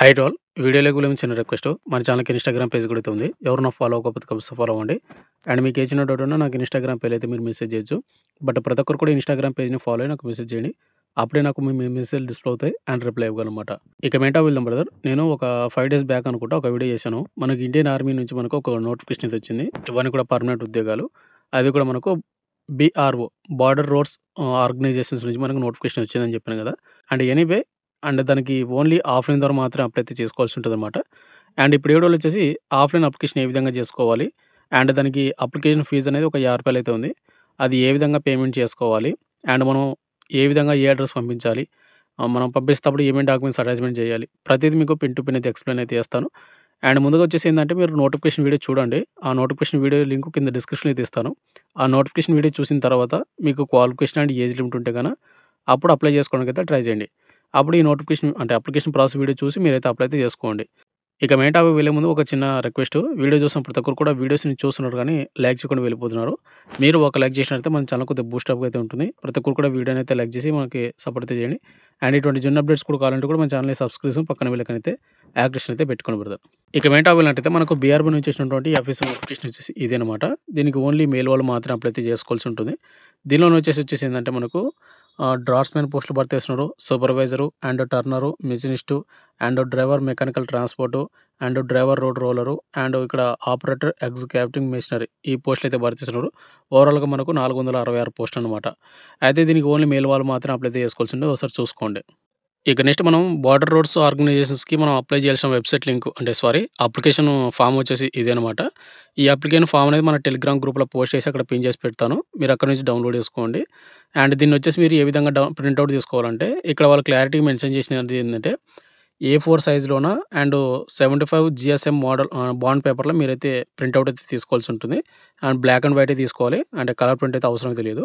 Hi to all. వీడియోలోకి వెళ్ళే ముందు చిన్న రిక్వెస్ట్. మన ఛానల్‌కి ఇన్‌స్టాగ్రామ్ పేజ్ కూడా అయితే ఉంది. ఎవరైనా ఫాలో అవ్వకపోతే కంపల్సరీ ఫాలో అవ్వండి. అండ్ మీకు ఏ చిన్న డౌట్ ఉన్నా నాకు ఇన్‌స్టాగ్రామ్ పేజ్‌లో అయితే మీరు మెసేజ్ చేయొచ్చు. బట్ ప్రతి ఒక్కరు కూడా ఇన్‌స్టాగ్రామ్ పేజ్‌ని ఫాలో అయ్యి నాకు మెసేజ్ చేయండి. అప్పుడే నాకు మీ మెసేజ్‌లు డిస్‌ప్లే అవుతాయి అండ్ రిప్లై ఇవ్వగలనమాట. ఇక మెయిన్ టాపిక్ వెళ్దాం బ్రదర్. నేను ఒక 5 డేస్ బ్యాక్ అనుకుంటా ఒక వీడియో చేశాను. మనకి ఇండియన్ ఆర్మీ నుంచి మనకు ఒక నోటిఫికేషన్ అయితే వచ్చింది. ఇవన్నీ కూడా పర్మనెంట్ ఉద్యోగాలు. అది కూడా మనకు బీఆర్ఓ బార్డర్ రోడ్స్ ఆర్గనైజేషన్స్ నుంచి మనకు నోటిఫికేషన్ వచ్చిందని చెప్పాను కదా! అండ్ ఎనీవే అండ్ దానికి ఓన్లీ ఆఫ్‌లైన్ ద్వారా మాత్రమే అప్లై అయితే చేసుకోవాల్సి ఉంటదనమాట. అండ్ ఇప్పుడు ఈ వీడియోలో వచ్చేసి ఆఫ్‌లైన్ అప్లికేషన్ ఏ విధంగా చేసుకోవాలి? అండ్ దానికి అప్లికేషన్ ఫీజ్ అనేది ఒక రూ. 50 అయితే ఉంది. అది ఏ విధంగా పేమెంట్ చేసుకోవాలి? అండ్ మనం ఏ విధంగా ఏ అడ్రెస్ పంపించాలి? మనం పంపిస్తేప్పుడు ఏమేం డాక్యుమెంట్స్ అటాచ్‌మెంట్ చేయాలి? ప్రతీది మీకు పిన్ టు పిన్ అయితే ఎక్స్‌ప్లెయిన్ అయితే చేస్తాను. అండ్ ముందుగా వచ్చేసి ఏందంటే మీరు నోటిఫికేషన్ వీడియో చూడండి. ఆ నోటిఫికేషన్ వీడియో లింక్ కింద డిస్క్రిప్షన్‌లో అయితే ఇస్తాను. ఆ నోటిఫికేషన్ వీడియో చూసిన తర్వాత మీకు క్వాలిఫికేషన్ అండ్ ఏజ్ లిమిట్ ఉంటే గన అప్పుడు అప్లై చేసుకోవడానికైతే ట్రై చేయండి. అప్పుడు ఈ నోటిఫికేషన్ అంటే అప్లికేషన్ ప్రాసెస్ వీడియో చూసి మీరైతే అప్లై అయితే చేసుకోండి. ఇక మెయిన్ టాపిక్ వెళ్ళే ముందు ఒక చిన్న రిక్వెస్ట్. వీడియో చూసిన ప్రతి ఒక్కరు కూడా వీడియోస్‌ని చూస్తున్నారు కానీ లైక్ చేయకుండా వెళ్ళిపోతున్నారు. మీరు ఒక లైక్ చేసినట్లయితే మన ఛానల్ కొద్దిగా బూస్టప్‌గా అయితే ఉంటుంది. ప్రతి ఒక్కరు కూడా వీడియోని అయితే లైక్ చేసి మనకి సపోర్ట్ అయితే చేయండి. అండ్ ఇటువంటి చిన్న అప్డేట్స్ కూడా కావాలంటే కూడా మన ఛానల్‌ని సబ్స్క్రిప్షన్ పక్కన బెల్ యాక్టివేషన్ అయితే పెట్టుకోండి బ్రదర్. ఇక మెయిన్ టాపిక్ ఏంటంటే మనకు బీఆర్‌బీ నుంచి వచ్చినటువంటి ఆఫీషియల్ నోటిఫికేషన్ వచ్చేసి ఇదేనమాట. దీనికి ఓన్లీ మెయిల్ వాళ్ళు మాత్రమే అప్లై అయితే చేసుకోవాల్సి ఉంటుంది. దీనిలోనే వచ్చేసి ఏందంటే మనకు డ్రాఫ్ట్స్‌మెన్ పోస్టులు భర్తీ చేస్తున్నారు. Supervisor and turner, machinist and driver mechanical transport and driver road roller and ఇక్కడ ఆపరేటర్ ఎగ్జిక్యూటివ్ మెషినరీ ఈ పోస్టులు అయితే భర్తీ చేస్తున్నారు. ఓవరాల్‌గా మనకు 466 పోస్టులు అనమాట. అయితే దీనికి ఓన్లీ మెయిల్ వాళ్ళు మాత్రం అప్లై అయితే చేసుకోవాల్సి ఉంటుంది. ఒకసారి చూసుకోండి. ఇక నెక్స్ట్ మనం బార్డర్ రోడ్స్ ఆర్గనైజేషన్స్‌కి మనం అప్లై చేయాల్సిన వెబ్‌సైట్ లింక్ అంటే అప్లికేషన్ ఫార్మ్ వచ్చేసి ఇదేనమాట. ఈ అప్లికేషన్ ఫార్మ్ అనేది మన టెలిగ్రామ్ గ్రూప్‌లో పోస్ట్ చేసి అక్కడ పిన్ చేసి పెడతాను. మీరు అక్కడి నుంచి డౌన్‌లోడ్ చేసుకోండి. అండ్ దీన్నొచ్చేసి మీరు ఏ విధంగా ప్రింట్ ఔట్ తీసుకోవాలంటే ఇక్కడ వాళ్ళు క్లారిటీగా మెన్షన్ చేసినది ఏందంటే ఏ4 సైజ్‌లోన అండ్ 75 జీఎస్ఎం మోడల్ బాండ్ పేపర్‌లో మీరైతే ప్రింట్ ఔట్ అయితే తీసుకోవాల్సి ఉంటుంది. అండ్ బ్లాక్ అండ్ వైటే తీసుకోవాలి. అంటే కలర్ ప్రింట్ అయితే అవసరం అయితే లేదు.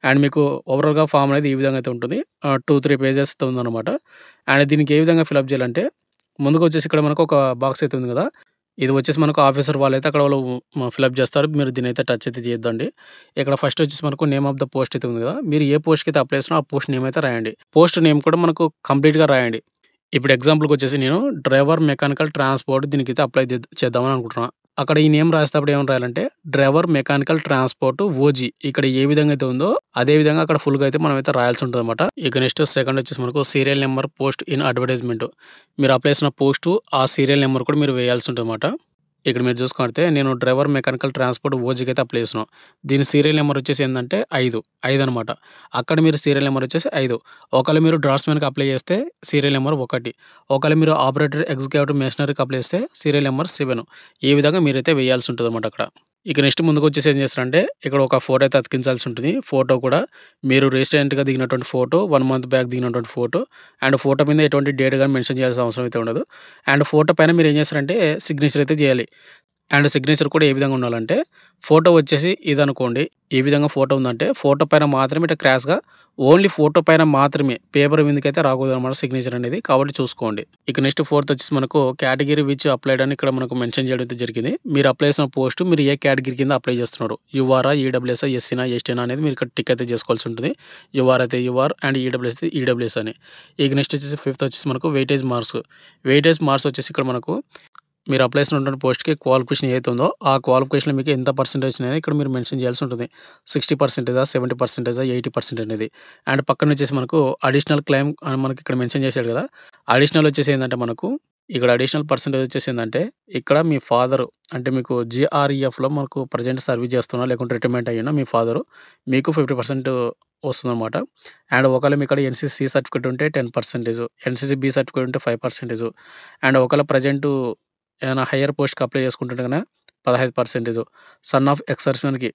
అండ్ మీకు ఓవరాల్‌గా ఫార్మ్ అనేది ఈ విధంగా అయితే ఉంటుంది. 2, 3 పేజెస్‌తో ఉందనమాట. అండ్ దీనికి ఏ విధంగా ఫిలప్ చేయాలంటే ముందుగా వచ్చేసి ఇక్కడ మనకు ఒక బాక్స్ అయితే ఉంది కదా! ఇది వచ్చేసి మనకు ఆఫీసర్ వాళ్ళైతే అక్కడ వాళ్ళు ఫిలప్ చేస్తారు. మీరు దీన్నైతే టచ్ అయితే చేయొద్దండి. ఇక్కడ ఫస్ట్ వచ్చేసి మనకు నేమ్ ఆఫ్ ద పోస్ట్ అయితే ఉంది కదా! మీరు ఏ పోస్ట్‌కి అయితే అప్లై చేస్తున్నారో ఆ పోస్ట్ నేమ్ అయితే రాయండి. పోస్ట్ నేమ్ కూడా మనకు కంప్లీట్‌గా రాయండి. ఇప్పుడు ఎగ్జాంపుల్‌కొచ్చేసి నేను డ్రైవర్ మెకానికల్ ట్రాన్స్‌పోర్ట్ దీనికైతే అప్లై చేద్దామని అనుకుంటున్నా. అక్కడ ఈ నేమ్ రాసేటప్పుడు ఏమని రాయాలంటే డ్రైవర్ మెకానికల్ ట్రాన్స్‌పోర్ట్ ఓజీ ఇక్కడ ఏ విధంగా అయితే ఉందో అదే విధంగా అక్కడ ఫుల్‌గా అయితే మనమైతే రాయాల్సి ఉంటదనమాట. ఇక నెక్స్ట్ సెకండ్ వచ్చేసి మనకు serial number post in advertisement. మీరు అప్లై చేసిన పోస్టు ఆ సీరియల్ నంబర్ కూడా మీరు వేయాల్సి ఉంటదనమాట. ఇక్కడ మీరు చూసుకుంటే నేను డ్రైవర్ మెకానికల్ ట్రాన్స్‌పోర్ట్ ఓజీకి అయితే అప్లై చేస్తున్నాను. దీని సీరియల్ నంబర్ వచ్చేసి ఏందంటే 5 అనమాట. అక్కడ మీరు సీరియల్ నంబర్ వచ్చేసి 5. ఒకవేళ మీరు డ్రాఫ్ట్స్‌మెన్‌కి అప్లై చేస్తే సీరియల్ నంబర్ 1. ఒకవేళ మీరు ఆపరేటర్ ఎగ్జిక్యూటివ్ మెషినరీకి అప్లై చేస్తే సీరియల్ నంబర్ 7. ఈ విధంగా మీరైతే వేయాల్సి ఉంటదనమాట అక్కడ. ఇక నెక్స్ట్ ముందుకొచ్చేసి ఏం చేస్తారంటే ఇక్కడ ఒక ఫోటో అయితే అతికించాల్సి ఉంటుంది. ఫోటో కూడా మీరు రీసెంట్‌గా దిగినటువంటి ఫోటో, 1 మంత్ బ్యాక్ దిగినటువంటి ఫోటో అండ్ ఫోటో మీద ఎటువంటి డేట్ గాని మెన్షన్ చేయాల్సిన అవసరం అయితే ఉండదు. అండ్ ఫోటో పైన మీరు ఏం చేస్తారంటే సిగ్నేచర్ అయితే చేయాలి. అండ్ సిగ్నేచర్ కూడా ఏ విధంగా ఉండాలంటే ఫోటో వచ్చేసి ఇదనుకోండి. ఏ విధంగా ఫోటో ఉందంటే ఫోటో పైన మాత్రమే ఇట్లా క్రాస్‌గా ఓన్లీ ఫోటో పైన మాత్రమే పేపర్ మీదకైతే రాకూడదనమాట సిగ్నేచర్ అనేది. కాబట్టి చూసుకోండి. ఇక నెక్స్ట్ ఫోర్త్ వచ్చేసి మనకు కేటగిరీ విచ్ అప్లైడ్ అని ఇక్కడ మనకు మెన్షన్ చేయడం అయితే జరిగింది. మీరు అప్లై చేసిన పోస్ట్ మీరు ఏ కేటగిరీ కింద అప్లై చేస్తున్నారు. యూఆరా, ఈడబ్ల్యూఎస్సా, ఎస్సీనా, ఎస్టీనా అనేది మీరు ఇక్కడ టిక్ అయితే చేసుకోవాల్సి ఉంటుంది. యూఆర్ అయితే యూఆర్ అండ్ ఈడబ్ల్యూఎస్ అయితే ఈడబ్ల్యూఎస్ అని. ఇక నెక్స్ట్ వచ్చేసి ఫిఫ్త్ వచ్చేసి మనకు వెయిటేజ్ మార్క్స్. వెయిటేజ్ మార్క్స్ వచ్చేసి ఇక్కడ మనకు మీరు అప్లై చేసినటువంటి పోస్ట్‌కి క్వాలిఫికేషన్ ఏదైతే ఉందో, ఆ క్వాలిఫికేషన్‌లో మీకు ఎంత పర్సెంటేజ్ అనేది ఇక్కడ మీరు మెన్షన్ చేయాల్సి ఉంటుంది. 60% 70% 80% అనేది. అండ్ పక్కన వచ్చేసి మనకు అడిషనల్ క్లెయిమ్ అని మనకి ఇక్కడ మెన్షన్ చేశాడు కదా! అడిషనల్ వచ్చేసి ఏందంటే మనకు ఇక్కడ అడిషనల్ పర్సెంటేజ్ వచ్చేసి ఏందంటే ఇక్కడ మీ ఫాదరు అంటే మీకు జీఆర్ఈఎఫ్‌లో మనకు ప్రెజెంట్ సర్వీస్ చేస్తున్నా లేకుంటే రిటైర్మెంట్ అయ్యున్నా మీ ఫాదరు మీకు 50% వస్తుందనమాట. అండ్ ఒకవేళ మీ కాడ ఎన్‌సీసీ సర్టిఫికేట్ ఉంటే 10%, ఎన్‌సీసీ బి సర్టిఫికేట్ ఉంటే 5% అండ్ ఒకవేళ ప్రెజెంటు ఏదైనా హైయర్ పోస్ట్‌కి అప్లై చేసుకుంటుంటే గనక 15%, సన్ ఆఫ్ ఎక్స్ సర్వీస్‌మెన్‌కి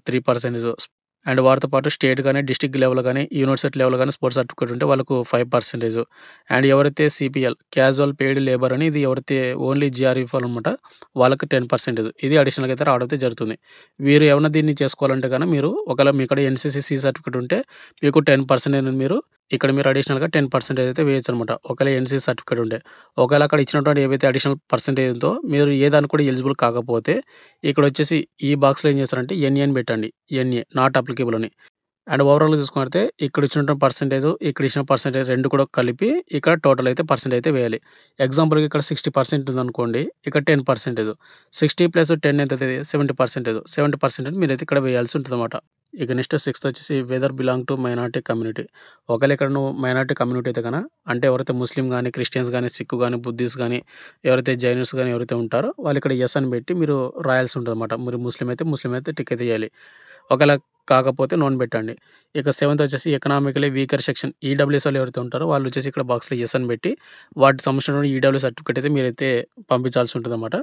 3% అండ్ వారితో పాటు స్టేట్ గాని, డిస్ట్రిక్ట్ లెవెల్ గాని, యూనివర్సిటీ లెవెల్ గాని స్పోర్ట్స్ సర్టిఫికేట్ ఉంటే వాళ్ళకు 5% అండ్ ఎవరైతే సీపీఎల్ క్యాజువల్ పెయిడ్ లేబర్ అని ఇది ఎవరైతే ఓన్లీ జీఆర్ఈఎఫ్ అనమాట వాళ్ళకి 10% ఇది అడిషనల్‌గా అయితే రావడం అయితే జరుగుతుంది. వీరు ఏమన్నా దీన్ని చేసుకోవాలంటే గనక మీరు ఒకవేళ మీ కాడ ఎన్‌సీసీ సర్టిఫికేట్ ఉంటే మీకు 10% అనేది మీరు ఇక్కడ మీరు అడిషనల్‌గా 10% అయితే వేయొచ్చనమాట. ఒకవేళ ఎన్‌సీసీ సర్టిఫికేట్ ఉంటే. ఒకవేళ అక్కడ ఇచ్చినటువంటి ఏవైతే అడిషనల్ పర్సెంటేజ్ ఉందో మీరు ఏ దానికి కూడా ఎలిజిబుల్ కాకపోతే ఇక్కడొచ్చేసి ఈ బాక్స్‌లో ఏం చేస్తారంటే ఎన్ఏ అని పెట్టండి. ఎన్ఏ నాట్ అప్లికేబుల్ అని. అండ్ ఓవరాల్‌గా చూసుకున్నట్లయితే ఇక్కడ ఇచ్చినటువంటి పర్సెంటేజు, ఇక్కడ ఇచ్చిన పర్సెంటేజ్ 2 కూడా కలిపి ఇక్కడ టోటల్ అయితే పర్సెంట్ అయితే వేయాలి. ఎగ్జాంపుల్‌గా ఇక్కడ 60% ఉందనుకోండి. ఇక్కడ 10%. 60 ప్లస్ 10 ఎంతైతది? 70%. 70% మీరైతే ఇక్కడ వేయాల్సి ఉంటదన్నమాట. ఇక నెక్స్ట్ సిక్స్త్ వచ్చేసి whether belong to minority community. ఒకవేళ ఇక్కడ నువ్వు మైనారిటీ కమ్యూనిటీ అయితే అంటే ఎవరైతే ముస్లిం గాని, క్రిస్టియన్స్ గాని, సిక్ గాని, బుద్ధిస్ట్ గాని, ఎవరైతే జైనస్ గాని ఎవరైతే ఉంటారో వాళ్ళు ఇక్కడ యెస్ అని పెట్టి మీరు రాయాల్సి ఉంటదన్నమాట. మీరు ముస్లిం అయితే టిక్ అయితే ఎయ్యాలి. ఒకవేళ కాకపోతే నోన్ పెట్టండి. ఇక సెవెంత్ వచ్చేసి ఎకనామికల్లీ వీకర్ సెక్షన్ ఈడబ్ల్యూఎస్ వాళ్ళు ఎవరైతే ఉంటారో వాళ్ళు వచ్చేసి ఇక్కడ బాక్స్‌లో యెస్ అని పెట్టి వాటికి సంబంధించినటువంటి ఈడబ్ల్యూఎస్ సర్టిఫికేట్ అయితే మీరైతే పంపించాల్సి ఉంటదన్నమాట.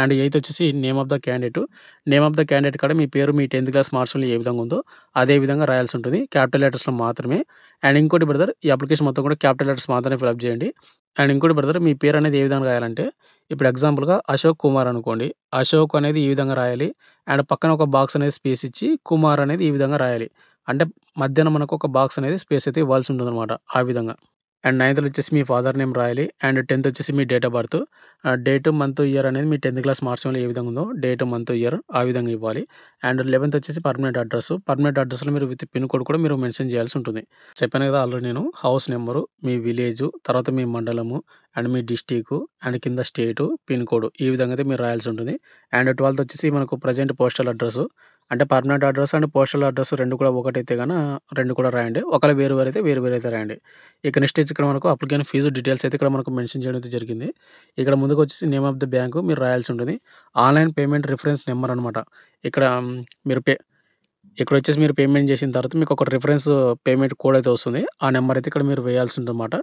అండ్ ఎయిత్ వచ్చేసి name of the candidate. Name of the candidate కాడ మీ పేరు మీ 10థ్ క్లాస్ మార్క్స్‌లో ఏ విధంగా ఉందో అదే విధంగా రాయాల్సి ఉంటుంది. క్యాపిటల్ లెటర్స్‌లో మాత్రమే. అండ్ ఇంకోటి బ్రదర్ ఈ అప్లికేషన్ మొత్తం కూడా క్యాపిటల్ లెటర్స్ మాత్రమే ఫిలప్ చేయండి. అండ్ ఇంకోటి బ్రదర్ మీ పేరు అనేది ఏ విధంగా రాయాలంటే ఇప్పుడు ఎగ్జాంపుల్‌గా అశోక్ కుమార్ అనుకోండి. అశోక్ అనేది ఈ విధంగా రాయాలి. అండ్ పక్కన ఒక బాక్స్ అనేది స్పేస్ ఇచ్చి కుమార్ అనేది ఈ విధంగా రాయాలి. అంటే మధ్యన మనకు ఒక బాక్స్ అనేది స్పేస్ అయితే ఇవ్వాల్సి ఉంటుందన్నమాట. ఆ విధంగా. అండ్ నైన్త్‌లో వచ్చేసి మీ ఫాదర్ నేమ్ రాయాలి. అండ్ 10థ్ వచ్చేసి మీ date of birth. Date, month, year అనేది మీ 10థ్ క్లాస్ మార్క్స్‌లో ఏ విధంగా ఉందో డేట్, మంత్, ఇయర్ ఆ విధంగా ఇవ్వాలి. అండ్ 11థ్ వచ్చేసి పర్మనెంట్ అడ్రెస్. పర్మనెంట్ అడ్రెస్‌లో మీరు విత్ పిన్ కోడ్ కూడా మీరు మెన్షన్ చేయాల్సి ఉంటుంది. చెప్పాను కదా ఆల్రెడీ నేను. హౌస్ నెంబరు, మీ విలేజు, తర్వాత మీ మండలము, అండ్ మీ డిస్ట్రిక్టు, అండ్ కింద స్టేటు, పిన్ కోడ్ ఈ విధంగా అయితే మీరు రాయాల్సి ఉంటుంది. అండ్ 12థ్ వచ్చేసి మనకు ప్రెజెంట్ పోస్టల్ అడ్రెస్. అంటే permanent address and postal address 2 కూడా ఒకటైతే 2 కూడా రాయండి. ఒకవేళ వేరు అయితే రాయండి. ఇక నెక్స్ట్ వచ్చి ఇక్కడ మనకు అప్లికేషన్ ఫీజు డీటెయిల్స్ అయితే ఇక్కడ మనకు మెన్షన్ చేయడం అయితే జరిగింది. ఇక్కడ ముందుకొచ్చేసి నేమ్ ఆఫ్ ద బ్యాంకు మీరు రాయాల్సి ఉంటుంది. ఆన్‌లైన్ పేమెంట్ రిఫరెన్స్ నెంబర్ అనమాట. ఇక్కడ మీరు ఇక్కడొచ్చేసి మీరు పేమెంట్ చేసిన తర్వాత మీకొక రిఫరెన్స్ పేమెంట్ కోడ్ అయితే వస్తుంది. ఆ నెంబర్ అయితే ఇక్కడ మీరు వేయాల్సి ఉంటదన్నమాట.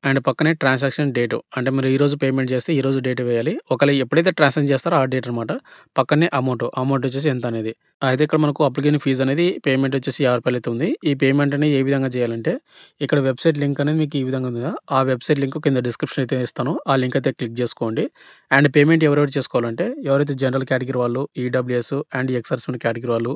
అండ్ పక్కనే ట్రాన్సాక్షన్ డేటు. అంటే మీరు ఈరోజు పేమెంట్ చేస్తే ఈరోజు డేట్ వేయాలి. ఒకవేళ ఎప్పుడైతే ట్రాన్సాక్షన్ చేస్తారో ఆ డేట్ అనమాట. పక్కనే అమౌంట్ వచ్చేసి ఎంత అనేది. అయితే ఇక్కడ మనకు అప్లికేషన్ ఫీజ్ అనేది పేమెంట్ వచ్చేసి రూ. 50 అయితే ఉంది. ఈ పేమెంట్ అనేది ఏ విధంగా చేయాలంటే ఇక్కడ వెబ్‌సైట్ లింక్ అనేది మీకు ఈ విధంగా ఉంది కదా! ఆ వెబ్‌సైట్ లింక్ కింద డిస్క్రిప్షన్ అయితే ఇస్తాను. ఆ లింక్ అయితే క్లిక్ చేసుకోండి. అండ్ పేమెంట్ ఎవరెవరు చేసుకోవాలంటే ఎవరైతే జనరల్ కేటగిరీ వాళ్ళు, EWS and ex servicemen category వాళ్ళు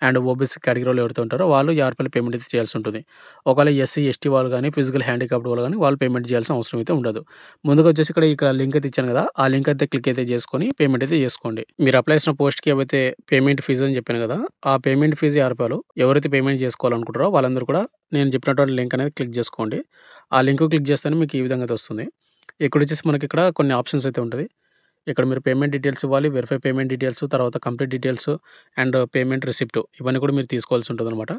అండ్ ఓబీసీ కేటగిరీ వాళ్ళు ఎవరైతే ఉంటారో వాళ్ళు రూ. 50 పేమెంట్ అయితే చేయాల్సి ఉంటుంది. ఒకవేళ ఎస్సీ, ఎస్టీ వాళ్ళు గాని, ఫిజికల్ హ్యాండిక్యాప్డ్ వాళ్ళు గాని వాళ్ళు పేమెంట్ చేయాల్సిన అవసరం అయితే ఉండదు. ముందుగా వచ్చేసి ఇక్కడ లింక్ అయితే ఇచ్చాను కదా! ఆ లింక్ అయితే క్లిక్ అయితే చేసుకొని పేమెంట్ అయితే చేసుకోండి. మీరు అప్లై చేసిన పోస్ట్‌కి ఏవైతే పేమెంట్ ఫీజ్ అని చెప్పాను కదా! ఆ పేమెంట్ ఫీజ్ రూ. 50 ఎవరైతే పేమెంట్ చేసుకోవాలనుకుంటారో వాళ్ళందరూ కూడా నేను చెప్పినటువంటి లింక్ అనేది క్లిక్ చేసుకోండి. ఆ లింక్ క్లిక్ చేస్తేనే మీకు ఈ విధంగా అయితే వస్తుంది. ఇక్కడొచ్చేసి మనకిక్కడ కొన్ని ఆప్షన్స్ అయితే ఉంటది. ఇక్కడ మీరు పేమెంట్ డీటెయిల్స్ ఇవ్వాలి. వెరిఫై పేమెంట్ డీటెయిల్స్, తర్వాత complete details and payment receipt ఇవన్నీ కూడా మీరు తీసుకోవాల్సి ఉంటదనమాట.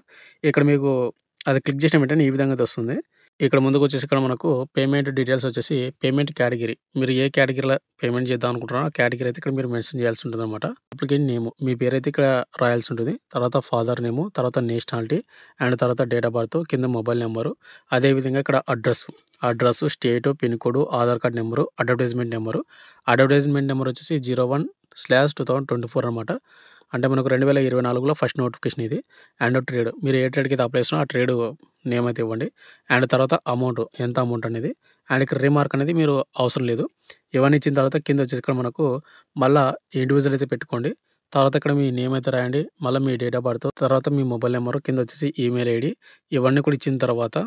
ఇక్కడ మీకు అది క్లిక్ చేసిన వెంటనే ఈ విధంగా అయితే వస్తుంది. ఇక్కడ ముందుకొచ్చేసి ఇక్కడ మనకు పేమెంట్ డీటెయిల్స్ వచ్చేసి పేమెంట్ కేటగిరీ. మీరు ఏ కేటగిరీలో పేమెంట్ చేద్దాం అనుకుంటున్నారో ఆ కేటగిరీ అయితే ఇక్కడ మీరు మెన్షన్ చేయాల్సి ఉంటదనమాట. అప్లికెంట్ నేము మీ పేరైతే ఇక్కడ రాయాల్సి ఉంటుంది. తర్వాత ఫాదర్ నేము, తర్వాత నేషనాలిటీ అండ్ తర్వాత డేట్ ఆఫ్ బర్త్, కింద మొబైల్ నంబరు, అదేవిధంగా ఇక్కడ address, state, pin code, Aadhaar card number, advertisement number. Advertisement number వచ్చేసి 01/2024 అనమాట. అంటే మనకు 2024లో ఫస్ట్ నోటిఫికేషన్ ఇది. అండ్ ట్రేడ్ మీరు ఏ ట్రేడ్‌కి అయితే అప్లై చేస్తున్నారో ఆ ట్రేడ్ నేమ్ అయితే ఇవ్వండి. అండ్ తర్వాత ఎంత అమౌంట్ అనేది. అండ్ ఇక్కడ రీమార్క్ అనేది మీరు అవసరం లేదు. ఇవన్నీ ఇచ్చిన తర్వాత కింద వచ్చేసి ఇక్కడ మనకు మళ్ళా ఇండివిడ్యువల్ అయితే పెట్టుకోండి. తర్వాత ఇక్కడ మీ నేమ్ అయితే రాయండి. మళ్ళా మీ డేట్ ఆఫ్ బర్త్, తర్వాత మీ మొబైల్ నంబరు, కింద వచ్చేసి ఈమెయిల్ ఐడీ ఇవన్నీ కూడా ఇచ్చిన తర్వాత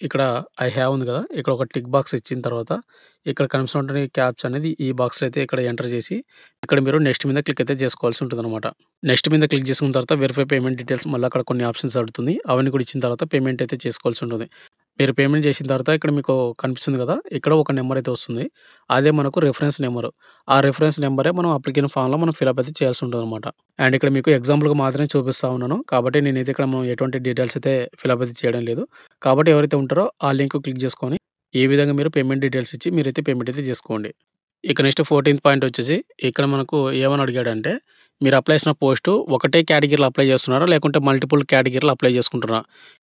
ఇక్కడ ఐ హావ్ ఉంది కదా! ఇక్కడ ఒక టిక్ బాక్స్ ఇచ్చిన తర్వాత ఇక్కడ కనిపిస్తున్నటువంటి క్యాప్చా అనేది ఈ బాక్స్‌లో అయితే ఇక్కడ ఎంటర్ చేసి ఇక్కడ మీరు నెక్స్ట్ మీద క్లిక్ అయితే చేసుకోవాల్సి ఉంటదనమాట. నెక్స్ట్ మీద క్లిక్ చేసుకున్న తర్వాత వెరిఫై పేమెంట్ డీటెయిల్స్ మళ్ళీ అక్కడ కొన్ని ఆప్షన్స్ అడుగుతుంది. అవన్నీ కూడా ఇచ్చిన తర్వాత పేమెంట్ అయితే చేసుకోవాల్సి ఉంటుంది. మీరు పేమెంట్ చేసిన తర్వాత ఇక్కడ మీకు కనిపిస్తుంది కదా! ఇక్కడ ఒక నెంబర్ అయితే వస్తుంది. అదే మనకు రిఫరెన్స్ నెంబరు. ఆ రిఫరెన్స్ నెంబరే మనం అప్లికేషన్ ఫామ్‌లో మనం ఫిలప్ అయితే చేయాల్సి ఉంటదనమాట. అండ్ ఇక్కడ మీకు ఎగ్జాంపుల్‌గా మాత్రమే చూపిస్తా ఉన్నాను. కాబట్టి నేనైతే ఇక్కడ ఎటువంటి డీటెయిల్స్ అయితే ఫిలప్ అయితే చేయడం లేదు. కాబట్టి ఎవరైతే ఉంటారో ఆ లింక్ క్లిక్ చేసుకొని ఈ విధంగా మీరు పేమెంట్ డీటెయిల్స్ ఇచ్చి మీరైతే పేమెంట్ అయితే చేసుకోండి. ఇక నెక్స్ట్ 14థ్ పాయింట్ వచ్చేసి ఇక్కడ మనకు ఏమని అడిగాడంటే మీరు అప్లై చేసిన పోస్టు ఒకటే కేటగిరీలో అప్లై చేస్తున్నారా? లేకుంటే మల్టిపుల్ కేటగిరీలో అప్లై చేసుకుంటున్నారా?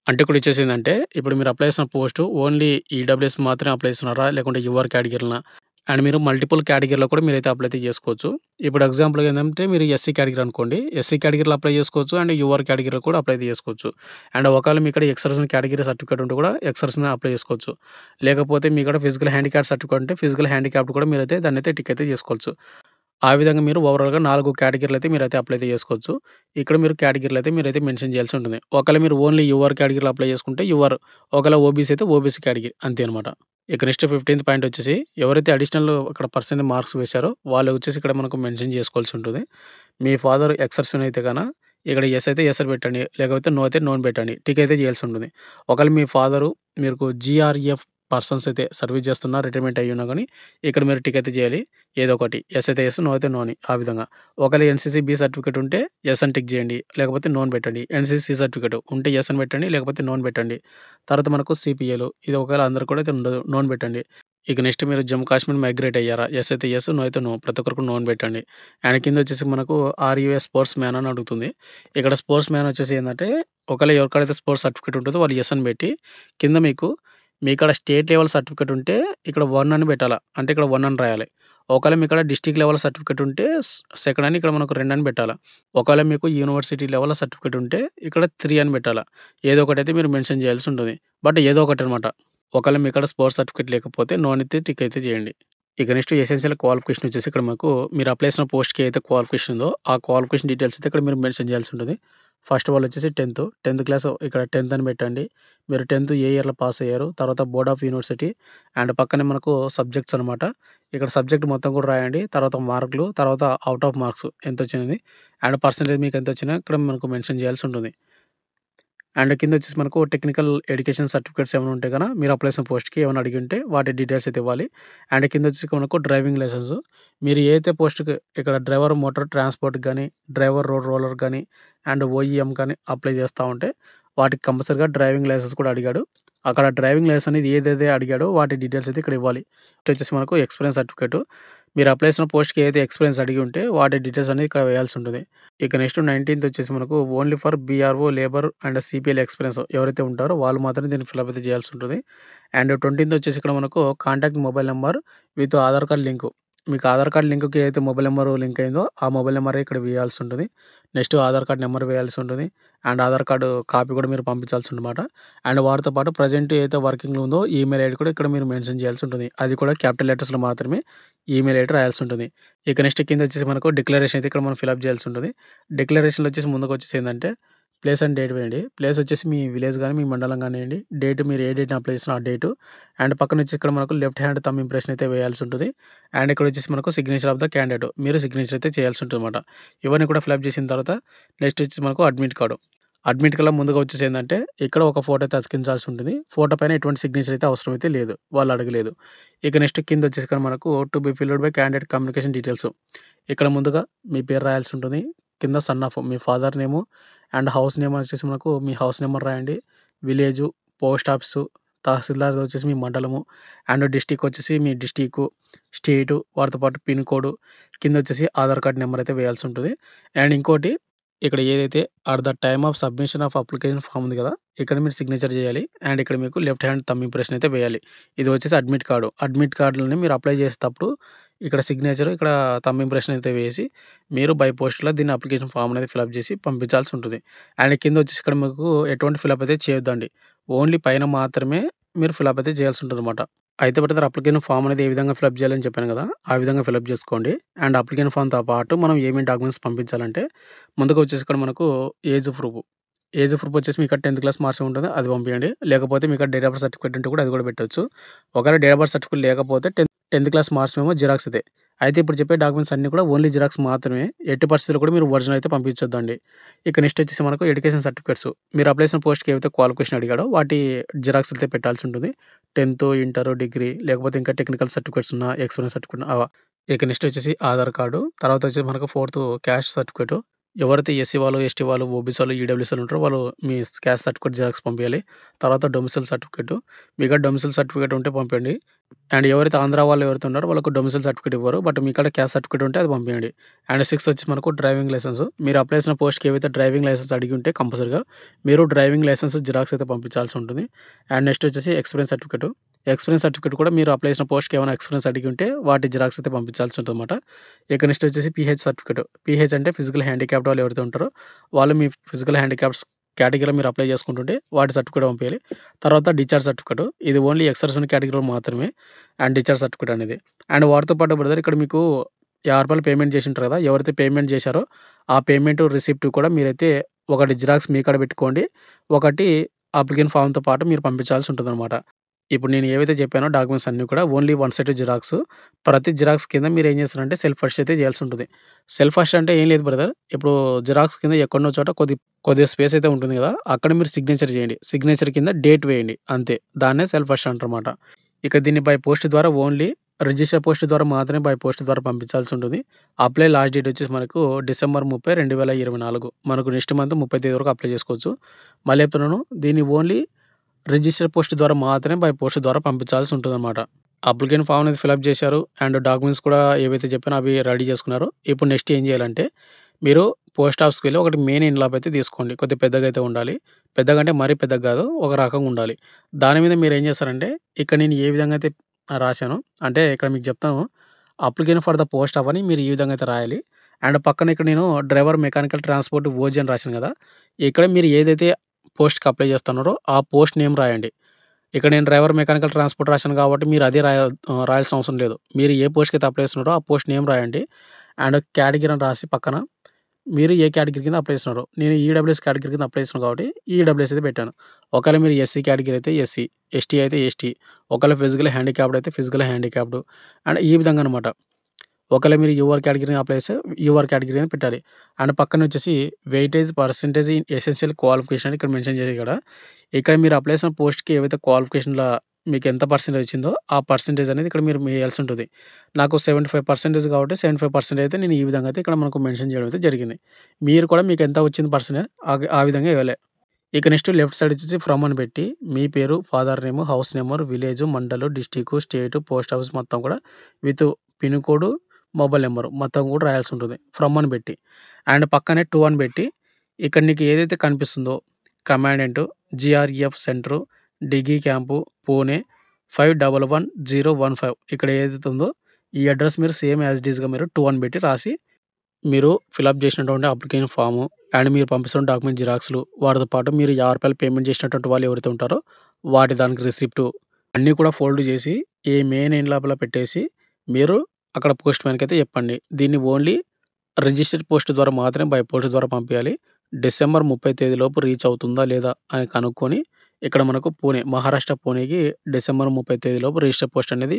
అంటే ఇక్కడ వచ్చేసిందంటే ఇప్పుడు మీరు అప్లై చేసిన పోస్టు ఓన్లీ ఈడబ్ల్యూఎస్ మాత్రమే అప్లై చేస్తున్నారా? లేకుంటే యూఆర్ కేటగిరీలనా? అండ్ మీరు మల్టిపుల్ కేటగిరీలో కూడా మీరైతే అప్లై అయితే చేసుకోవచ్చు. ఇప్పుడు ఎగ్జాంపుల్‌గా ఏందంటే మీరు ఎస్సీ కేటగిరీ అనుకోండి. ఎస్సీ కేటగిరీలో అప్లై చేసుకోవచ్చు. అండ్ యూఆర్ కేటగిరీలో కూడా అప్లై అయితే చేసుకోవచ్చు. అండ్ ఒకవేళ మీ కాడ ఎక్స్ సర్వీస్‌మెన్ కేటగిరీ సర్టిఫికేట్ ఉంటే కూడా ఎక్స్ సర్వీస్‌మెన్ అప్లై చేసుకోవచ్చు. లేకపోతే మీ కాడ ఫిజికల్ హ్యాండిక్యాప్డ్ సర్టిఫికేట్ ఉంటే ఫిజికల్ హ్యాండిక్యాప్డ్ కూడా మీరైతే దాన్నైతే టిక్ అయితే చేసుకోవచ్చు. ఆ విధంగా మీరు ఓవరాల్‌గా 4 కేటగిరీలు అయితే మీరైతే అప్లై అయితే చేసుకోవచ్చు. ఇక్కడ మీరు కేటగిరీలు అయితే మీరైతే మెన్షన్ చేయాల్సి ఉంటుంది. ఒకవేళ మీరు ఓన్లీ యూఆర్ కేటగిరీలో అప్లై చేసుకుంటే యూఆర్, ఒకవేళ ఓబీసీ అయితే ఓబీసీ కేటగిరీ అంతే అనమాట. ఇక నెక్స్ట్ 15థ్ పాయింట్ వచ్చేసి ఎవరైతే అడిషనల్ ఇక్కడ పర్సెంట్ మార్క్స్ వేశారో వాళ్ళు వచ్చేసి ఇక్కడ మనకు మెన్షన్ చేసుకోవాల్సి ఉంటుంది. మీ ఫాదర్ ఎక్స్ సర్వీస్‌మెన్ అయితే ఇక్కడ యెస్ అయితే యెస్ అని పెట్టండి. లేకపోతే నో అయితే నో అని పెట్టండి. టిక్ అయితే చేయాల్సి ఉంటుంది. ఒకవేళ మీ ఫాదరు మీకు జీఆర్ఎఫ్ పర్సన్స్ అయితే సర్వీస్ చేస్తున్నా, రిటైర్మెంట్ అయ్యి ఉన్నా గానీ, ఇక్కడ మీరు టిక్ అయితే చేయాలి. ఏదో ఒకటి. యెస్ అయితే యెస్, నో అయితే నో అని. ఆ విధంగా. ఒకవేళ ఎన్‌సీసీ బి సర్టిఫికేట్ ఉంటే యెస్ అని టిక్ చేయండి. లేకపోతే నో అని పెట్టండి. ఎన్‌సీసీ సి సర్టిఫికేట్ ఉంటే యెస్ అని పెట్టండి. లేకపోతే నో అని పెట్టండి. తర్వాత మనకు సిపిఏలు ఇది ఒకవేళ అందరికి కూడా అయితే ఉండదు. నో అని పెట్టండి. ఇక నెక్స్ట్ మీరు జమ్మూ కాశ్మీర్ మైగ్రేట్ అయ్యారా? యెస్ అయితే యెస్, నో అయితే నో. ప్రతి ఒక్కరికి నో అని పెట్టండి. అండ్ కిందొచ్చేసి మనకు are you a sportsman అని అడుగుతుంది. ఇక్కడ స్పోర్ట్స్ మ్యాన్ వచ్చేసి ఏందంటే, ఒకవేళ ఎవరికాడైతే స్పోర్ట్స్ సర్టిఫికేట్ ఉంటదో వాళ్ళు యెస్ అని పెట్టి, కింద మీకాడ స్టేట్ లెవెల్ సర్టిఫికేట్ ఉంటే ఇక్కడ 1 అని పెట్టాలా. అంటే ఇక్కడ 1 అని రాయాలి. ఒకవేళ మీకాడ డిస్ట్రిక్ట్ లెవెల్ సర్టిఫికేట్ ఉంటే సెకండ్ అని ఇక్కడ మనకు 2 అని పెట్టాలా. ఒకవేళ మీకు యూనివర్సిటీ లెవెల్ సర్టిఫికేట్ ఉంటే ఇక్కడ 3 అని పెట్టాలా. ఏదో ఒకటైతే మీరు మెన్షన్ చేయాల్సి ఉంటుంది. బట్ ఏదో ఒకటనమాట. ఒకవేళ మీకాడ స్పోర్ట్స్ సర్టిఫికేట్ లేకపోతే నో అని టిక్ అయితే చేయండి. ఇక నెక్స్ట్ ఎసెన్షియల్ క్వాలిఫికేషన్ వచ్చేసి ఇక్కడ మాకు మీరు అప్లై చేసిన పోస్ట్‌కి ఏదైతే క్వాలిఫికేషన్ ఉందో, ఆ క్వాలిఫికేషన్ డీటెయిల్స్ అయితే ఇక్కడ మీరు మెన్షన్ చేయాల్సి ఉంటుంది. ఫస్ట్ వాళ్ళు వచ్చేసి 10థ్ క్లాస్ ఇక్కడ 10థ్ అని పెట్టండి. మీరు 10థ్ ఏ ఇయర్‌లో పాస్ అయ్యారు. తర్వాత బోర్డ్ ఆఫ్ యూనివర్సిటీ అండ్ పక్కనే మనకు సబ్జెక్ట్స్ అనమాట. ఇక్కడ సబ్జెక్ట్ మొత్తం కూడా రాయండి. తర్వాత మార్కులు, తర్వాత ఔట్ ఆఫ్ మార్క్స్ ఎంతొచ్చింది అండ్ పర్సెంటేజ్ మీకు ఎంతొచ్చినా ఇక్కడ మనకు మెన్షన్ చేయాల్సి ఉంటుంది. అండ్ కిందొచ్చేసి మనకు టెక్నికల్ ఎడ్యుకేషన్ సర్టిఫికేట్స్ ఏమైనా ఉంటే గన మీరు అప్లై చేసిన పోస్ట్‌కి ఏమైనా అడిగుంటే వాటి డీటెయిల్స్ అయితే ఇవ్వాలి. అండ్ కిందొచ్చేసి మనకు డ్రైవింగ్ లైసెన్స్. మీరు ఏదైతే పోస్ట్‌కి ఇక్కడ డ్రైవర్ మోటార్ ట్రాన్స్‌పోర్ట్‌కి గానీ, డ్రైవర్ రోడ్ రోలర్ గానీ, అండ్ ఓఈఎం కానీ అప్లై చేస్తా ఉంటే వాటికి కంపల్సరీగా డ్రైవింగ్ లైసెన్స్ కూడా అడిగాడు. అక్కడ డ్రైవింగ్ లైసెన్స్ అనేది ఏదైతే అడిగాడో వాటి డీటెయిల్స్ అయితే ఇక్కడ ఇవ్వాలి. నెక్స్ట్ వచ్చేసి మనకు ఎక్స్‌పీరియన్స్ సర్టిఫికేట్. మీరు అప్లై చేసిన పోస్ట్‌కి ఏదైతే ఎక్స్‌పీరియన్స్ అడిగి ఉంటే వాటి డీటెయిల్స్ అనేది ఇక్కడ వేయాల్సి ఉంటుంది. ఇక నెక్స్ట్ 19థ్ వచ్చేసి మనకు only for BRO, labour and CPL experience ఎవరైతే ఉంటారో వాళ్ళు మాత్రమే దీన్ని ఫిలప్ అయితే చేయాల్సి ఉంటుంది. అండ్ 20థ్ వచ్చేసి ఇక్కడ మనకు contact mobile number with Aadhaar card link. మీకు ఆధార్ కార్డ్ లింక్‌కి ఏదైతే మొబైల్ నంబర్ లింక్ అయిందో ఆ మొబైల్ నంబరే ఇక్కడ వేయాల్సి ఉంటుంది. నెక్స్ట్ ఆధార్ కార్డ్ నంబర్ వేయాల్సి ఉంటుంది. అండ్ ఆధార్ కార్డ్ కాపీ కూడా మీరు పంపించాల్సి ఉందన్నమాట. అండ్ వాటితో పాటు ప్రెజెంట్ ఏదైతే వర్కింగ్‌లో ఉందో ఈమెయిల్ ఐడీ కూడా ఇక్కడ మీరు మెన్షన్ చేయాల్సి ఉంటుంది. అది కూడా క్యాపిటల్ లెటర్స్‌లో మాత్రమే ఈమెయిల్ ఐడీ రాయాల్సి ఉంటుంది. ఇక నెక్స్ట్ కింద వచ్చేసి మనకు డిక్లరేషన్ అయితే ఇక్కడ మనం ఫిలప్ చేయాల్సి ఉంటుంది. డిక్లరేషన్‌లో వచ్చేసి ముందుకొచ్చేసి ఏందంటే ప్లేస్ అండ్ డేట్ వేయండి. ప్లేస్ వచ్చేసి మీ విలేజ్ గానీ, మీ మండలం గానియండి. డేట్ మీరు ఏ డేట్‌ని అప్లై చేసినా ఆ డేటు. అండ్ పక్కన వచ్చి ఇక్కడ మనకు లెఫ్ట్ హ్యాండ్ థంబ్ ఇంప్రెషన్ అయితే వేయాల్సి ఉంటుంది. అండ్ ఇక్కడ వచ్చేసి మనకు సిగ్నేచర్ ఆఫ్ ద క్యాండిడేట్. మీరు సిగ్నేచర్ అయితే చేయాల్సి ఉంటుందన్నమాట. ఇవన్నీ కూడా ఫిలప్ చేసిన తర్వాత నెక్స్ట్ వచ్చేసి మనకు అడ్మిట్ కార్డ్. అడ్మిట్ కార్డ్‌లో ముందుగా వచ్చేసి ఏందంటే ఇక్కడ ఒక ఫోటో అయితే అతికించాల్సి ఉంటుంది. ఫోటో పైన ఎటువంటి సిగ్నేచర్ అయితే అవసరం అయితే లేదు. వాళ్ళు అడగలేదు. ఇక నెక్స్ట్ కింద వచ్చేసి ఇక్కడ మనకు to be filled by candidate communication details. ఇక్కడ ముందుగా మీ పేరు రాయాల్సి ఉంటుంది. కింద son of me father name and house name వచ్చేసి మనకు మీ హౌస్ నెంబర్ రాయండి. విలేజు, పోస్ట్ ఆఫీసు, తహసీల్దార్‌ది వచ్చేసి మీ మండలము అండ్ డిస్ట్రిక్ట్ వచ్చేసి మీ డిస్ట్రిక్టు, స్టేటు వాటితో పాటు పిన్ కోడ్ కింద వచ్చేసి ఆధార్ కార్డ్ నెంబర్ అయితే వేయాల్సి ఉంటుంది. అండ్ ఇంకోటి ఇక్కడ ఏదైతే at the time of submission of application form ఉంది కదా! ఇక్కడ మీరు సిగ్నేచర్ చేయాలి. అండ్ ఇక్కడ మీకు లెఫ్ట్ హ్యాండ్ థంబ్ ఇంప్రెషన్ అయితే వేయాలి. ఇది వచ్చేసి అడ్మిట్ కార్డ్. అడ్మిట్ కార్డ్‌లోని మీరు అప్లై చేసేటప్పుడు ఇక్కడ సిగ్నేచర్, ఇక్కడ థంబ్ ఇంప్రెషన్ అయితే వేసి మీరు బై పోస్ట్‌లో దీన్ని అప్లికేషన్ ఫామ్ అనేది ఫిలప్ చేసి పంపించాల్సి ఉంటుంది. అండ్ కింద వచ్చేసి ఇక్కడ మీకు ఎటువంటి ఫిలప్ అయితే చేయొద్దండి. ఓన్లీ పైన మాత్రమే మీరు ఫిలప్ అయితే చేయాల్సి ఉంటదన్నమాట. అయితే బ్రదర్ అప్లికేషన్ ఫామ్ అనేది ఏ విధంగా ఫిలప్ చేయాలని చెప్పాను కదా! ఆ విధంగా ఫిలప్ చేసుకోండి. అండ్ అప్లికేషన్ ఫామ్‌తో పాటు మనం ఏమేమి డాక్యుమెంట్స్ పంపించాలంటే ముందుగా వచ్చేసి ఇక్కడ మనకు ఏజ్ ప్రూఫ్. ఏజ్ ప్రూఫ్ వచ్చేసి మీకు 10థ్ క్లాస్ మార్క్స్ ఉంటదో అది పంపియండి. లేకపోతే మీకు డేట్ ఆఫ్ బర్త్ సర్టిఫికేట్ ఉంటే కూడా అది కూడా పెట్టొచ్చు. ఒకవేళ డేట్ ఆఫ్ బర్త్ సర్టిఫికేట్ లేకపోతే 10థ్ క్లాస్ మార్క్స్ మెమో జిరాక్స్ ఇదే. అయితే ఇప్పుడు చెప్పే డాక్యుమెంట్స్ అన్నీ కూడా ఓన్లీ జిరాక్స్ మాత్రమే. ఎట్టి పరిస్థితుల్లో కూడా మీరు ఒరిజినల్ అయితే పంపించొద్దండి. ఇక నెక్స్ట్ వచ్చేసి మనకు ఎడ్యుకేషన్ సర్టిఫికేట్స్. మీరు అప్లై చేసిన పోస్ట్‌కి ఏవైతే క్వాలిఫికేషన్ అడిగాడో వాటి జిరాక్స్ అయితే పెట్టాల్సి ఉంటుంది. 10థ్, ఇంటర్, డిగ్రీ లేకపోతే ఇంకా టెక్నికల్ సర్టిఫికేట్స్ ఉన్నా, ఎక్స్‌పీరియన్స్ సర్టిఫికేట్ ఇక నెక్స్ట్ వచ్చేసి ఆధార్ కార్డు. తర్వాత వచ్చేసి మనకు ఫోర్త్ క్యాస్ట్ సర్టిఫికేట్. ఎవరైతే ఎస్సీ వాళ్ళు, ఎస్టీ వాళ్ళు, ఓబీసీ వాళ్ళు, ఈడబ్ల్యూఎస్ వాళ్ళు ఉంటారో వాళ్ళు మీ క్యాస్ట్ సర్టిఫికేట్ జిరాక్స్ పంపియాలి. తర్వాత డొమిసైల్ సర్టిఫికేట్. మీకు డొమిసైల్ సర్టిఫికేట్ ఉంటే పంపియండి. అండ్ ఎవరైతే ఆంధ్ర వాళ్ళు ఎవరైతే ఉన్నారో వాళ్ళకు డొమిసైల్ సర్టిఫికేట్ ఇవ్వరు. బట్ మీ కాడ క్యాస్ట్ సర్టిఫికేట్ ఉంటే అది పంపియండి. అండ్ 6 వచ్చి మనకు డ్రైవింగ్ లైసెన్స్. మీరు అప్లై చేసిన పోస్ట్‌కి ఏవైతే డ్రైవింగ్ లైసెన్స్ అడిగి ఉంటే కంపల్సరీగా మీరు డ్రైవింగ్ లైసెన్స్ జిరాక్స్ అయితే పంపించాల్సి ఉంటుంది. అండ్ నెక్స్ట్ వచ్చేసి ఎక్స్‌పీరియన్స్ సర్టిఫికేట్. ఎక్స్‌పీరియన్స్ సర్టిఫికేట్ కూడా మీరు అప్లై చేసిన పోస్ట్‌కి ఏమైనా ఎక్స్‌పీరియన్స్ అడిగి ఉంటే వాటి జిరాక్స్ అయితే పంపించాల్సి ఉంటుందన్నమాట. ఇక నెక్స్ట్ వచ్చేసి పీహెచ్ సర్టిఫికేట్. పీహెచ్ అంటే ఫిజికల్ హ్యాండిక్యాప్డ్ వాళ్ళు ఎవరైతే ఉంటారో వాళ్ళు మీ ఫిజికల్ హ్యాండిక్యాప్స్ కేటగిరీలో మీరు అప్లై చేసుకుంటుంటే వాటి సర్టిఫికేట్ పంపియాలి. తర్వాత డిశ్చార్జ్ సర్టిఫికేట్. ఇది ఓన్లీ ఎక్స్ సర్వీస్‌మెన్ కేటగిరీలో మాత్రమే అండ్ డిశ్చార్జ్ సర్టిఫికేట్ అనేది. అండ్ వాటితో పాటు బ్రదర్ ఇక్కడ మీకు రూ. 50 పేమెంట్ చేసి ఉంటారు కదా! ఎవరైతే పేమెంట్ చేశారో ఆ పేమెంట్ రిసిప్ట్ కూడా మీరైతే ఒకటి జిరాక్స్ మీ కాడ పెట్టుకోండి. ఒకటి అప్లికేషన్ ఫామ్‌తో పాటు మీరు పంపించాల్సి ఉంటుందన్నమాట. ఇప్పుడు నేను ఏవైతే చెప్పానో డాక్యుమెంట్స్ అన్నీ కూడా ఓన్లీ వన్ సైడ్ జిరాక్స్. ప్రతి జిరాక్స్ కింద మీరేం చేస్తారంటే సెల్ఫ్ అటెస్ట్ అయితే చేయాల్సుంటది. సెల్ఫ్ అటెస్ట్ అంటే ఏం లేదు బ్రదర్. ఇప్పుడు జిరాక్స్ కింద ఎక్కడనో చోట కొద్దిగా స్పేస్ అయితే ఉంటుంది గదా! అక్కడ మీరు సిగ్నేచర్ చేయండి. సిగ్నేచర్ కింద డేట్ వేయండి అంతే. దాన్నే సెల్ఫ్ అటెస్ట్ అంటారన్నమాట. ఇక దీన్ని బై పోస్ట్ ద్వారా ఓన్లీ రిజిస్టర్ పోస్ట్ ద్వారా మాత్రమే బై పోస్ట్ ద్వారా పంపించాల్సి ఉంటుంది. అప్లై లాస్ట్ డేట్ వచ్చేసి మనకు డిసెంబర్ 30, 2024. మనకు నెక్స్ట్ మంత్ 30 తేదీ వరకు అప్లై చేసుకోవచ్చు. మళ్ళీ చెప్తున్నాను దీన్ని ఓన్లీ రిజిస్టర్ పోస్ట్ ద్వారా మాత్రమే బై పోస్ట్ ద్వారా పంపించాల్సి ఉంటుందన్నమాట. అప్లికేషన్ ఫామ్ అనేది ఫిలప్ చేశారు. అండ్ డాక్యుమెంట్స్ కూడా ఏవైతే చెప్పానో అవి రెడీ చేసుకున్నారు. ఇప్పుడు నెక్స్ట్ ఏం చేయాలంటే మీరు పోస్ట్ ఆఫీస్‌కి వెళ్లి ఒకటి మెయిన్ ఎన్వలప్ అయితే తీసుకోండి. కొద్దిగా పెద్దగా అయితే ఉండాలి. పెద్దగా అంటే మరీ పెద్దగా కాదు. ఒక రకంగా ఉండాలి. దాని మీద మీరు ఏం చేస్తారంటే ఇక్కడ నేను ఏ విధంగా అయితే రాశానో అంటే ఇక్కడ మీకు చెప్తాను. Application for the post of అని మీరు ఈ విధంగా అయితే రాయాలి. అండ్ పక్కన ఇక్కడ నేను డ్రైవర్ మెకానికల్ ట్రాన్స్‌పోర్ట్ ఓజీ అని రాశాను కదా! ఇక్కడ మీరు ఏదైతే పోస్ట్‌కి అప్లై చేస్తున్నారో ఆ పోస్ట్ నేమ్ రాయండి. ఇక్కడ నేను డ్రైవర్ మెకానికల్ ట్రాన్స్‌పోర్ట్ రాశాను కాబట్టి మీరు అదే రాయాల్సిన అవసరం లేదు. మీరు ఏ పోస్ట్‌కైతే అప్లై చేస్తున్నారో ఆ పోస్ట్ నేమ్ రాయండి. అండ్ కేటగిరీ అని రాసి పక్కన మీరు ఏ కేటగిరీ కింద అప్లై చేస్తున్నారో నేను ఈడబ్ల్యూఎస్ కేటగిరీ కింద అప్లై చేస్తున్నాను కాబట్టి ఈడబ్ల్యూఎస్ అయితే పెట్టాను. ఒకవేళ మీరు ఎస్సీ కేటగిరీ అయితే ఎస్సీ, ఎస్టీ అయితే ఎస్టీ, ఒకవేళ ఫిజికల్ హ్యాండిక్యాప్డ్ అయితే ఫిజికల్ హ్యాండిక్యాప్డ్ అండ్ ఈ విధంగా అనమాట. ఒకవేళ మీరు యూఆర్ కేటగిరీని అప్లై చేస్తే యూఆర్ కేటగిరీ అని పెట్టాలి. అండ్ పక్కన వచ్చేసి weightage percentage in essential qualification అని ఇక్కడ మెన్షన్ చేసి ఇక్కడ మీరు అప్లై చేసిన పోస్ట్‌కి ఏవైతే క్వాలిఫికేషన్‌ల మీకు ఎంత పర్సెంటేజ్ వచ్చిందో ఆ పర్సెంటేజ్ అనేది ఇక్కడ మీరు వేయాల్సి ఉంటుంది. నాకు 75% కాబట్టి 75% అయితే నేను ఈ విధంగా అయితే ఇక్కడ మనకు మెన్షన్ చేయడం అయితే జరిగింది. మీరు కూడా మీకు ఎంత వచ్చింది పర్సెంటేజ్ ఆ విధంగా ఇవ్వాలి. ఇక నెక్స్ట్ లెఫ్ట్ సైడ్ వచ్చేసి ఫ్రమ్ అని పెట్టి మీ పేరు, father name, house number, village, mandal, district, state, post office మొత్తం కూడా with pin code, mobile number మొత్తం కూడా రాయాల్సి ఉంటుంది. ఫ్రమ్ అని పెట్టి అండ్ పక్కనే 2 అని పెట్టి ఇక్కడ నీకు ఏదైతే కనిపిస్తుందో కమాండెంట్ జీఆర్ఈఎఫ్ సెంటర్ డిగ్రీ క్యాంపు పూణే 511015 ఇక్కడ ఏదైతే ఉందో ఈ అడ్రస్ మీరు సేమ్ యాజ్ ఇట్ ఈస్‌గా మీరు 2 అని పెట్టి రాసి మీరు ఫిలప్ చేసినటువంటి అప్లికేషన్ ఫాము అండ్ మీరు పంపిస్తున్న డాక్యుమెంట్ జిరాక్స్‌లు వాటితో పాటు మీరు రూ. 50 పేమెంట్ చేసినటువంటి వాళ్ళు ఎవరైతే ఉంటారో వాటి దానికి రిసిప్ట్ అన్నీ కూడా ఫోల్డ్ చేసి ఈ మెయిన్ ఎన్వలప్‌లో పెట్టేసి మీరు అక్కడ పోస్ట్ మ్యాన్‌కి అయితే చెప్పండి. దీన్ని ఓన్లీ రిజిస్టర్డ్ పోస్ట్ ద్వారా మాత్రమే బై పోస్ట్ ద్వారా పంపియాలి. డిసెంబర్ 30 తేదీలోపు రీచ్ అవుతుందా లేదా అని కనుక్కొని ఇక్కడ మనకు పూణే, మహారాష్ట్ర పూణేకి డిసెంబర్ 30 తేదీలోపు రిజిస్టర్ పోస్ట్ అనేది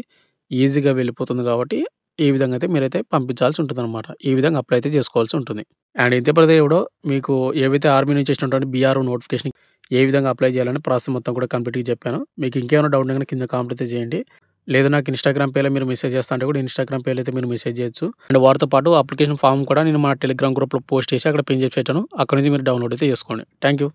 ఈజీగా వెళ్ళిపోతుంది కాబట్టి ఈ విధంగా అయితే మీరైతే పంపించాల్సి ఉంటుందన్నమాట. ఈ విధంగా అప్లై అయితే చేసుకోవాల్సి ఉంటుంది. అండ్ ఇంతే బ్రదర్ ఎవడో మీకు ఏవైతే ఆర్మీ నుంచి వచ్చినటువంటి బీఆర్ఓ నోటిఫికేషన్ ఏ విధంగా అప్లై చేయాలని ప్రాసెస్ మొత్తం కూడా కంప్లీట్‌గా చెప్పాను. మీకు ఇంకేమైనా డౌట్ ఉంటే కింద కామెంట్ అయితే చేయండి. లేదు నాకు ఇన్‌స్టాగ్రామ్ పేజ్‌లో మీరు మెసేజ్ చేస్తా అంటే కూడా ఇన్‌స్టాగ్రామ్ పేజ్‌లో అయితే మీరు మెసేజ్ చేయొచ్చు. అండ్ వాటితో పాటు అప్లికేషన్ ఫార్మ్ కూడా నేను మన టెలిగ్రామ్ గ్రూప్‌లో పోస్ట్ చేసి అక్కడ పిన్ చేసి పెట్టాను. అక్కడి నుంచి మీరు డౌన్‌లోడ్ అయితే చేసుకోండి. Thank you.